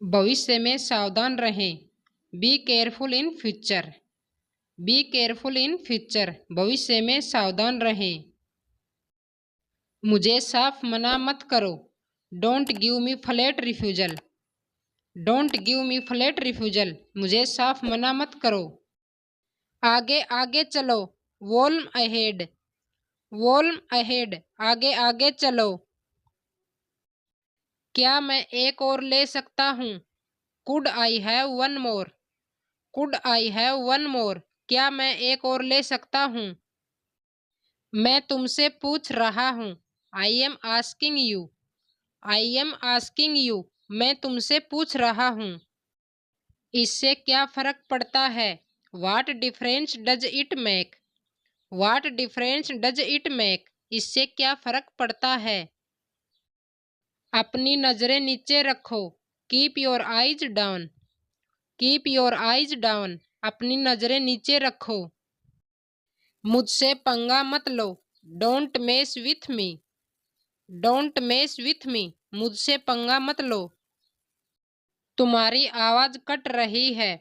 भविष्य में सावधान रहें। Be careful in future. Be careful in future, भविष्य में सावधान रहें। मुझे साफ मना मत करो। Don't give me flat refusal. Don't give me flat refusal, मुझे साफ मना मत करो। आगे आगे चलो। वॉल्म अहेड। वॉल्म अहेड, आगे आगे चलो। क्या मैं एक और ले सकता हूँ? Could I have one more. Could I have one more, क्या मैं एक और ले सकता हूँ? मैं तुमसे पूछ रहा हूँ। I am asking you. I am asking you, मैं तुमसे पूछ रहा हूँ। इससे क्या फर्क पड़ता है? What difference does it make. What difference does it make, इससे क्या फर्क पड़ता है? अपनी नजरें नीचे रखो। Keep your eyes down. Keep your eyes down, अपनी नजरें नीचे रखो। मुझसे पंगा मत लो। Don't mess with me. Don't mess with me, मुझसे पंगा मत लो। तुम्हारी आवाज कट रही है।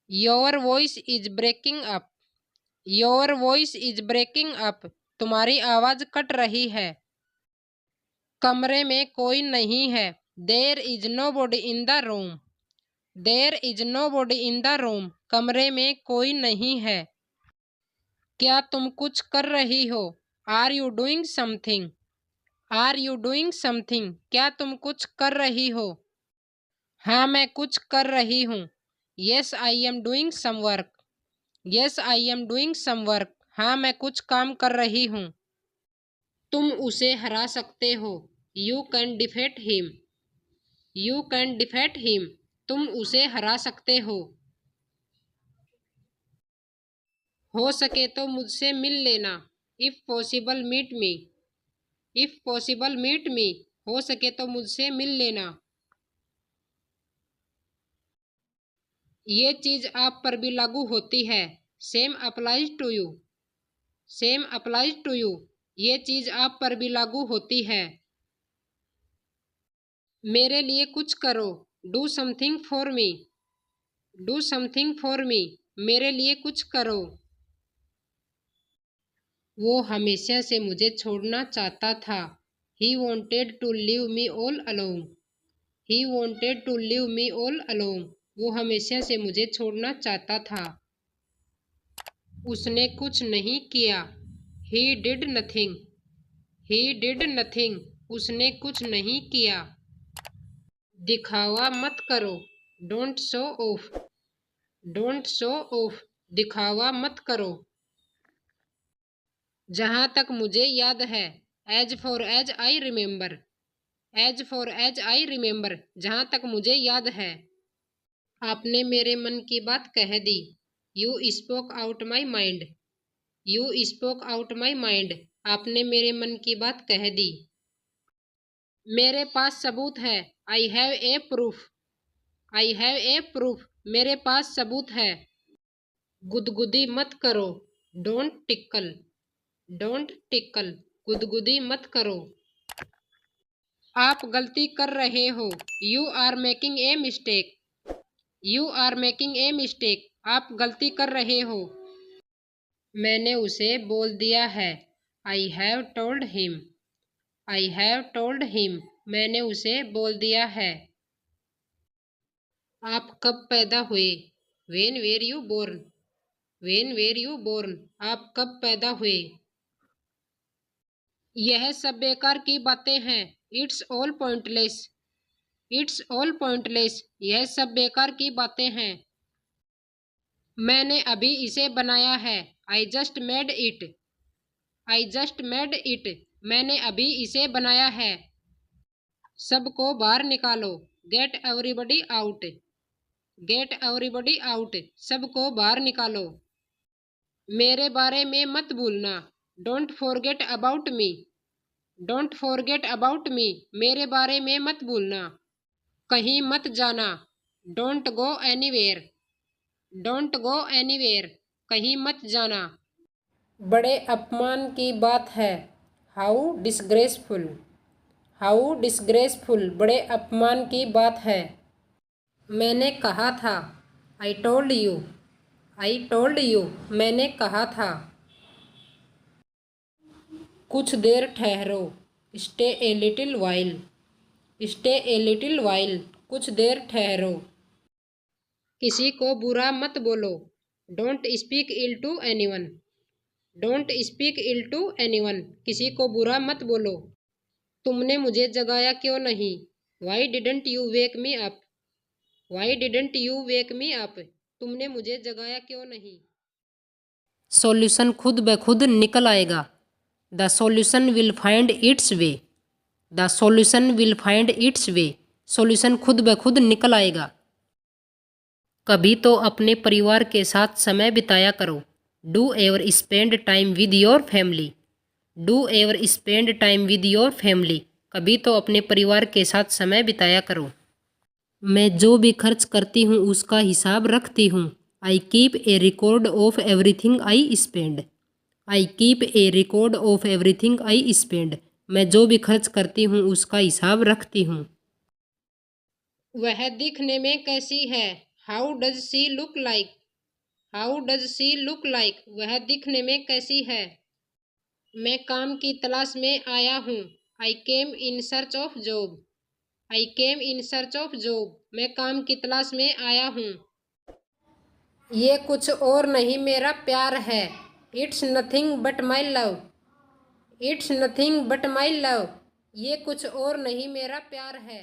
Your voice is breaking up. Your voice is breaking up, तुम्हारी आवाज कट रही है। कमरे में कोई नहीं है। There is nobody in the room. There is nobody in the room, कमरे में कोई नहीं है। क्या तुम कुछ कर रही हो? Are you doing something. Are you doing something, क्या तुम कुछ कर रही हो? हाँ, मैं कुछ कर रही हूँ। Yes I am doing some work. Yes I am doing some work, हाँ मैं कुछ काम कर रही हूँ। तुम उसे हरा सकते हो। You can defeat him. You can defeat him, तुम उसे हरा सकते हो। हो सके तो मुझसे मिल लेना। If possible meet me. If possible meet me, हो सके तो मुझसे मिल लेना। ये चीज आप पर भी लागू होती है। Same applies to you. Same applies to you, ये चीज आप पर भी लागू होती है। मेरे लिए कुछ करो। Do something for me. Do something for me, मेरे लिए कुछ करो। वो हमेशा से मुझे छोड़ना चाहता था। He wanted to leave me all alone. He wanted to leave me all alone, वो हमेशा से मुझे छोड़ना चाहता था। उसने कुछ नहीं किया। He did nothing. He did nothing, उसने कुछ नहीं किया। दिखावा मत करो। Don't show off. Don't show off, दिखावा मत करो। जहां तक मुझे याद है। As far as I remember. As far as I remember, जहां तक मुझे याद है। आपने मेरे मन की बात कह दी। You spoke out my mind. You spoke out my mind, आपने मेरे मन की बात कह दी। मेरे पास सबूत है। I have a proof. I have a proof, मेरे पास सबूत है। गुदगुदी मत करो। Don't tackle. डोंट टिकल, गुदगुदी मत करो। आप गलती कर रहे हो। You are making a mistake. You are making a mistake, आप गलती कर रहे हो। मैंने उसे बोल दिया है। I have told him. I have told him, मैंने उसे बोल दिया है। आप कब पैदा हुए? When were you born. When were you born, आप कब पैदा हुए? यह सब बेकार की बातें हैं। It's all pointless. It's all pointless, यह सब बेकार की बातें हैं। मैंने अभी इसे बनाया है। I just made it. I just made it, मैंने अभी इसे बनाया है। सबको बाहर निकालो। Get everybody out. Get everybody out, सबको बाहर निकालो। मेरे बारे में मत भूलना। Don't forget about me. Don't forget about me, मेरे बारे में मत भूलना। कहीं मत जाना। Don't go anywhere. Don't go anywhere, कहीं मत जाना। बड़े अपमान की बात है। How disgraceful. हाउ डिसग्रेसफुल, बड़े अपमान की बात है। मैंने कहा था। I told you. I told you, मैंने कहा था। कुछ देर ठहरो। Stay a little while. Stay a little while, कुछ देर ठहरो। किसी को बुरा मत बोलो। Don't speak ill to anyone. Don't speak ill to anyone, किसी को बुरा मत बोलो। तुमने मुझे जगाया क्यों नहीं? Y didn't you wake me up. Y didn't you wake me up, तुमने मुझे जगाया क्यों नहीं? सॉल्यूशन खुद ब खुद निकल आएगा। The solution will find its way. The solution will find its way, solution खुद ब खुद निकल आएगा। कभी तो अपने परिवार के साथ समय बिताया करो। Do ever spend time with your family. Do ever spend time with your family, कभी तो अपने परिवार के साथ समय बिताया करो। मैं जो भी खर्च करती हूँ उसका हिसाब रखती हूँ। I keep a record of everything I spend. I keep a record of everything I spend, मैं जो भी खर्च करती हूँ उसका हिसाब रखती हूँ। वह दिखने में कैसी है? How does see look like. How does see look like, वह दिखने में कैसी है? मैं काम की तलाश में आया हूँ। I came in search of job. I came in search of job, मैं काम की तलाश में आया हूँ। ये कुछ और नहीं मेरा प्यार है। It's nothing but my love. It's nothing but my love, ये कुछ और नहीं मेरा प्यार है।